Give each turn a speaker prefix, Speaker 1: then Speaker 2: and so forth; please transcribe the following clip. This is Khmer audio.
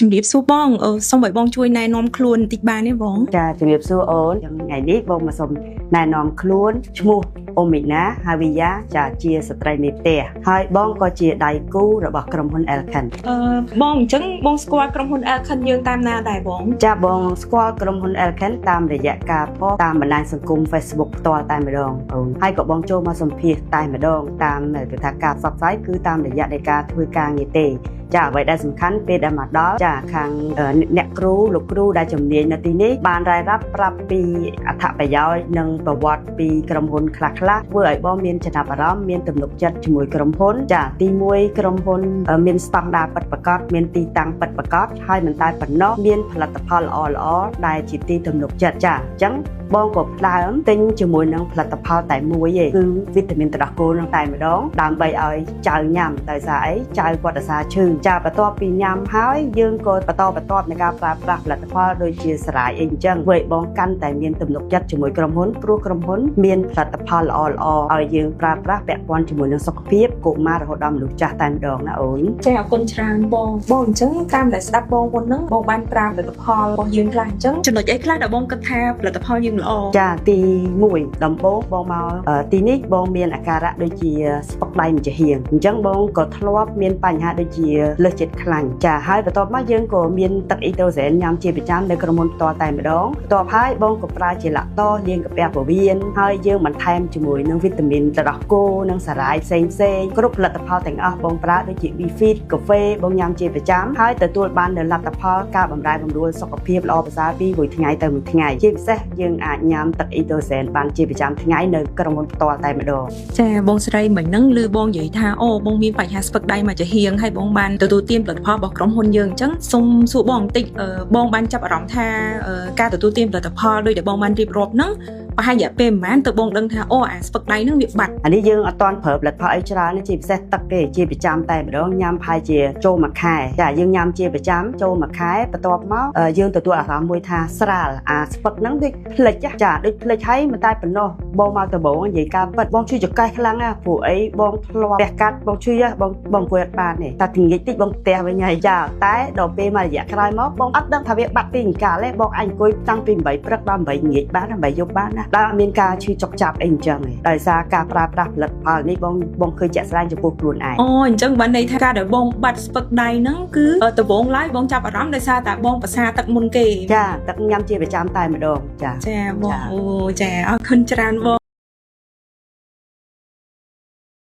Speaker 1: ជំរាបសួរបងសូមឲ្យបងជួយណែនាំខ្លួនបន្តិចបានទេបង
Speaker 2: ចាជំរាបសួរអូនថ្ងៃនេះបងមកសូមណែនាំខ្លួនឈ្មោះអូមីណាហាវីយ៉ាចាជាស្ត្រីមេផ្ទះហើយបងក៏ជាដៃគូរបស់ក្រុមហ៊ុន Elkan
Speaker 1: បងអញ្ចឹងបងស្គាល់ក្រុមហ៊ុន Elkan យើងតាមណាដែរបង
Speaker 2: ចាបងស្គាល់ក្រុមហ៊ុន Elkan តាមរយៈការផុសតាមបណ្ដាញសង្គម Facebook ផ្ទាល់តែម្ដងអូនហើយក៏បងចូលមកសម្ភាសតែម្ដងតាមគេថាការផ្សព្វផ្សាយគឺតាមរយៈនៃការធ្វើការងារទេចាអ្វីដែលសំខាន់ពេលដែលមកដល់ចាខាងអ្នកគ្រូលោកគ្រូដែលជំនាញនៅទីនេះបានរាយរាប់ប្រាប់ពីអត្ថប្រយោជន៍និងប្រវត្តិពីក្រុមហ៊ុនខ្លះៗធ្វើឲ្យបងមានចំណាប់អារម្មណ៍មានទំនុកចិត្តជាមួយក្រុមហ៊ុនចាទី1ក្រុមហ៊ុនមានស្តង់ដារពិតប្រាកដមានទីតាំងពិតប្រាកដហើយមិនតែប៉ុណ្ណោះមានផលិតផលល្អៗដែលជាទីទំនុកចិត្តចាអញ្ចឹងបងក៏ផ្ដើមទិញជាមួយនឹងផលិតផលតែមួយទេគឺវីតាមីនទឹកដោះគោនឹងតែម្ដងដើម្បីឲ្យចៅញ៉ាំដោយសារអីចៅគាត់ដោយសារឈឺចាបន្ទាប់ពីញ៉ាំហើយយើងក៏បន្តនៃការប្រើប្រាស់ផលិតផលដូចជាសារាយអីអញ្ចឹងធ្វើឲ្យបងកាន់តែមានទំនុកចិត្តជាមួយក្រុមហ៊ុនព្រោះក្រុមហ៊ុនមានផលិតផលល្អៗឲ្យយើងប្រើប្រាស់ពាក់ព័ន្ធជាមួយនឹងសុខភាពកុមាររហូតដល់មនុស្សចាស់តែម្ដងណាអូន
Speaker 1: ចាអរគុណច្រើនបងអញ្ចឹងតាមដែលស្ដាប់បងមុនហ្នឹងបងបានប្រើផលិតផលរបស់យើងខ្លះអញ្ចឹងចំណុចអីខ្លះដែលបងគិតថាផលិតផលយើងល្អ
Speaker 2: ចាទី1ដំបូងបងមកទីនេះបងមានអាការៈដូចជាស្ពឹកដៃមិនជាហៀងអញ្ចឹងបងក៏ធ្លាប់មានបញ្ហាដូចជាលើសចិត្តខ្លាញ់ចាហើយបន្ទាប់មកយើងក៏មានទឹកអ៊ីត្រូសែនញ៉ាំជាប្រចាំនៅក្រុមហ៊ុនផ្ទាល់តែម្ដងបន្ទាប់ហើយបងក៏ប្រើជាឡាក់តលាងកាពះពោះវៀនហើយយើងបន្ថែមជាមួយនឹងវីតាមីនទឹកដោះគោនិងសារ៉ាយផ្សេងគ្រប់ផលិតផលទាំងអស់បងប្រើដូចជា Bifit កាហ្វេបងញ៉ាំជាប្រចាំហើយទទួលបាននូវលទ្ធផលការបម្រែបម្រួលសុខភាពល្អប្រសើរពីមួយថ្ងៃទៅមួយថ្ងៃជាពិសេសយើងអាចញ៉ាំទឹកអ៊ីត្រូសែនបានជាប្រចាំថ្ងៃនៅក្រុមហ៊ុនផ្ទាល់តែម្ដង
Speaker 1: ចាបងស្រីមិញហ្នឹងឮបងនិយាយថាបងមានបញ្ហាស្ពឹកដៃមកជាហៀងហើយបងបានទទួលទានផលិតផលរបស់ក្រុមហ៊ុនយើងអញ្ចឹងសូមសួរបងបន្តិចបងបានចាប់អារម្មណ៍ថាការទទួលទានផលិតផលដោយដែលបងបានរៀបរាប់ហ្នឹងប្រហែលរយៈពេលប្រហែលទៅបងដឹងថាអាស្ពឹកដៃហ្នឹងវាបាត់
Speaker 2: អានេះយើងអត់ទាន់ប្រើផលិតផលអីច្រើនជាពិសេសទឹកទេជាប្រចាំតែម្ដងញ៉ាំប្រហែលជាចូលមួយខែចាយើងញ៉ាំជាប្រចាំចូលមួយខែបន្ទាប់មកយើងទទួលអារម្មណ៍មួយថាស្រាលអាស្ពឹកហ្នឹងដូចភ្លេចចាដូចភ្លេចហើយមិនតែប៉ុណ្ណោះបងមកដំបូងនិយាយការពិតបងជួយចកេះខ្លាំងណាស់ព្រោះអីបងធ្លាប់ផ្ទះកាត់បងជួយបងអង្គុយអត់បានទេតែទីងាយតិចបងផ្ទះវិញហើយចាតែដល់ពេលមករយៈក្រោយមកបងអត់ដឹងថាវាបាត់ពីអង្កាលទេបងអាចអង្គុយតាំងពី8ព្រឹកដល់8ងាយបាន8យប់បានណាដែលអត់មានការឈឺចុកចាប់អីអញ្ចឹងទេដោយសារការប្រើប្រាស់ផលិតផលនេះបងឃើញជាក់ស្ដែងចំពោះខ្លួនឯង
Speaker 1: អញ្ចឹងបានន័យថាការដែលបងបាត់ស្ពឹកដៃហ្នឹងគឺដំបូងឡើយបងចាប់អារម្មណ៍ដោយសារតែបងប្រសាទឹកមុនគេ
Speaker 2: ចាទឹកញ៉ាំជាប្រចាំតែម្ដង
Speaker 1: ចាបងចាអរគុណច្រើនបង